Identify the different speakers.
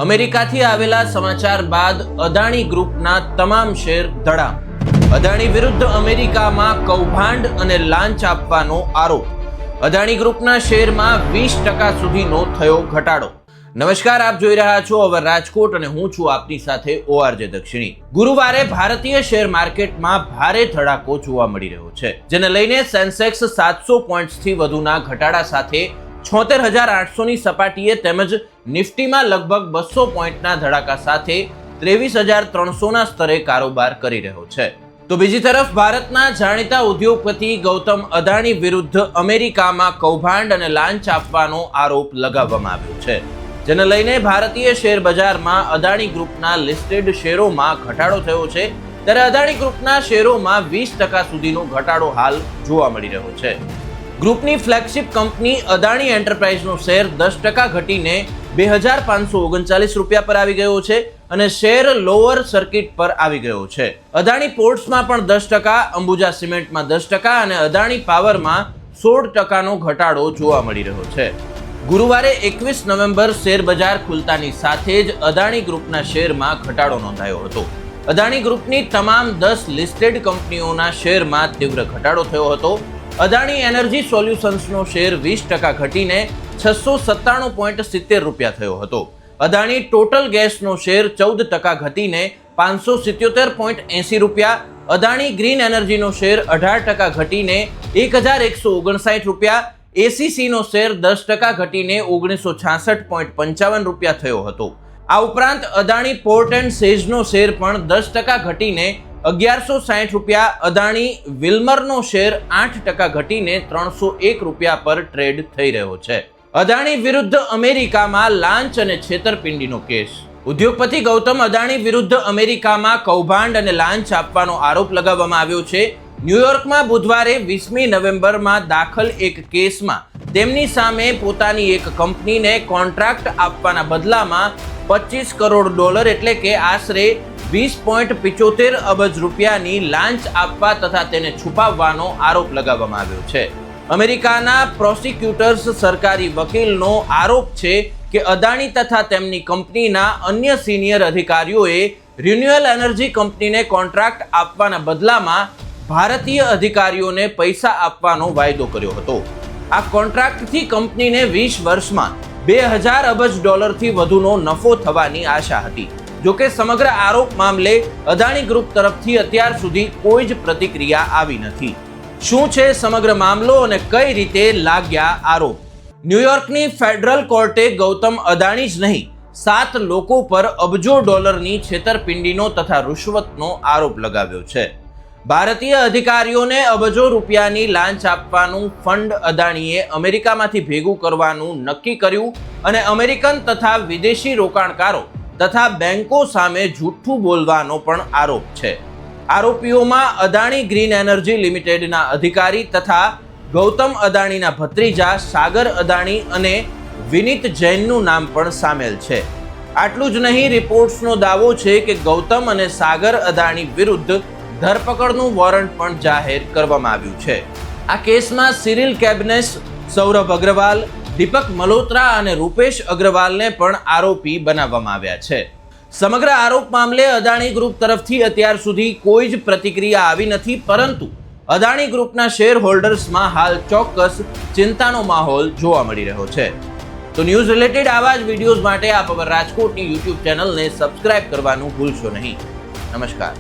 Speaker 1: અમેરિકાથી આવેલા સમાચાર બાદ અદાણી ગ્રુપના તમામ શેર ધડામ. અદાણી વિરુદ્ધ અમેરિકામાં કૌભાંડ અને લાંચ આપવાનો આરોપ. અદાણી ગ્રુપના શેરમાં 20% સુધીનો થયો ઘટાડો. નમસ્કાર, આપ જોઈ રહ્યા છો અવર રાજકોટ અને હું છું આપની સાથે ORJ દક્ષિણી. ગુરુવારે ભારતીય શેર માર્કેટમાં ભારે ધડાકો જોવા મળી રહ્યો છે, જેને લઈને સેન્સેક્સ 700 પોઈન્ટ્સથી વધુના ઘટાડા સાથે 76,800 ની સપાટીએ તેમજ નિફ્ટીમાં લગભગ 200 પોઈન્ટના ધડાકા સાથે 23,300 ના સ્તરે કારોબાર કરી રહ્યો છે. તો બીજી તરફ ભારતના જાણીતા ઉદ્યોગપતિ ગૌતમ અદાણી વિરુદ્ધ અમેરિકામાં કૌભાંડ અને લાંચ આપવાનો આરોપ લગાવવામાં આવ્યો છે, જેને લઈને ભારતીય શેર બજારમાં અદાણી ગ્રુપના લિસ્ટેડ શેરોમાં ઘટાડો થયો છે. ત્યારે અદાણી ગ્રુપના શેરોમાં 20% સુધીનો ઘટાડો હાલ જોવા મળી રહ્યો છે. ગ્રુપની ફ્લેગશિપ કંપની અદાણી એન્ટરપ્રાઇઝનો શેર 10% ઘટીને 2,539 રૂપિયા પર આવી ગયો છે અને શેર લોઅર સર્કિટ પર આવી ગયો છે. અદાણી પોર્ટ્સમાં પણ 10%, અંબુજા સિમેન્ટમાં 10% અને અદાણી પાવરમાં 16%નો ઘટાડો જોવા મળી રહ્યો છે. ગુરુવારે 21 નવેમ્બર શેર બજાર ખુલતાની સાથે જ અદાણી ગ્રુપના શેરમાં ઘટાડો નોંધાયો હતો. અદાણી ગ્રુપની તમામ 10 લિસ્ટેડ કંપનીઓના શેરમાં તીવ્ર ઘટાડો થયો હતો. અદાણી એનર્જી સોલ્યુશન્સનો શેર 20% ઘટીને 697.70 રૂપિયા થયો હતો. અદાણી ટોટલ ગેસનો શેર 14% ઘટીને 577.80 રૂપિયા. અદાણી ગ્રીન એનર્જીનો શેર 18% ઘટીને 1,159 રૂપિયા. એસીસીનો શેર 10% ઘટીને 1966.55 રૂપિયા થયો હતો. આ ઉપરાંત અદાણી પોર્ટ એન્ડ સેઝનો શેર પણ 10% ઘટીને 1,160 રૂપિયા. અદાણી વિલ્મરનો શેર 8% ઘટીને 301 રૂપિયા પર ટ્રેડ થઈ રહ્યો છે. અદાણી વિરુદ્ધ અમેરિકામાં લાંચ અને છેતરપિંડીનો કેસ. ઉદ્યોગપતિ ગૌતમ અદાણી વિરુદ્ધ અમેરિકામાં કૌભાંડ અને લાંચ આપવાનો આરોપ લગાવવામાં આવ્યો છે. ન્યુયોર્કમાં બુધવારે 20મી નવેમ્બરમાં દાખલ એક કેસમાં તેમની સામે પોતાની એક કંપનીને કોન્ટ્રાક્ટ આપવાના બદલામાં $25 કરોડ એટલે કે આશરે 20.75 અબજ રૂપિયાની લાંચ આપવા તથા તેને છુપાવવાનો આરોપ લગાવવામાં આવ્યો છે. અમેરિકાના પ્રોસિક્યુટર્સ સરકારી વકીલનો આરોપ છે કે અદાણી તથા તેમની કંપનીના અન્ય સિનિયર અધિકારીઓએ રિન્યુઅલ એનર્જી કંપનીને કોન્ટ્રાક્ટ આપવાના બદલામાં ભારતીય અધિકારીઓને પૈસા આપવાનો વાયદો કર્યો હતો. આ કોન્ટ્રાક્ટથી કંપનીને 20 વર્ષમાં $2,000 અબજ વધુનો નફો થવાની આશા હતી. જોકે સમગ્ર આરોપ મામલે અદાણી ગ્રુપ તરફથી અત્યાર સુધી કોઈ જ પ્રતિક્રિયા આવી નથી. શું છે સમગ્ર મામલો અને કઈ રીતે લાગ્યા આરોપ? ન્યુયોર્કની ફેડરલ કોર્ટે ગૌતમ અદાણી જ નહીં 7 લોકો પર અબજો ડોલરની છેતરપિંડીનો તથા રૂશ્વતનો આરોપ લગાવ્યો છે. ભારતીય અધિકારીઓને અબજો રૂપિયાની લાંચ આપવાનું ફંડ અદાણીએ અમેરિકામાંથી ભેગું કરવાનું નક્કી કર્યું અને અમેરિકન તથા વિદેશી રોકાણકારો તથા બેંકો સામે જૂઠું બોલવાનો પણ આરોપ છે. આરોપીઓમાં અદાણી ગ્રીન એનર્જી લિમિટેડના અધિકારી તથા ગૌતમ અદાણીના ભત્રીજા સાગર અદાણી અને વિનીત જૈનનું નામ પણ સામેલ છે. આટલું જ નહીં, રિપોર્ટ્સનો દાવો છે કે ગૌતમ અને સાગર અદાણી વિરુદ્ધ ધરપકડનું વોરંટ પણ જાહેર કરવામાં આવ્યું છે. આ કેસમાં સિરિલ કેબનેસ, સૌરભ અગ્રવાલ, દીપક મલ્હોત્રા અને રૂપેશ અગ્રવાલને પણ આરોપી બનાવવામાં આવ્યા છે. સમગ્ર આરોપ મામલે અદાણી ગ્રુપ તરફથી અત્યાર સુધી કોઈ જ પ્રતિક્રિયા આવી નથી, પરંતુ અદાણી ગ્રુપના શેર હોલ્ડર્સમાં હાલ ચોક્કસ ચિંતાનો માહોલ જોવા મળી રહ્યો છે. તો ન્યૂઝ રિલેટેડ આવા જ વિડીયોઝ માટે આપ અવર રાજકોટની YouTube ચેનલને સબસ્ક્રાઇબ કરવાનું ભૂલશો નહીં. નમસ્કાર.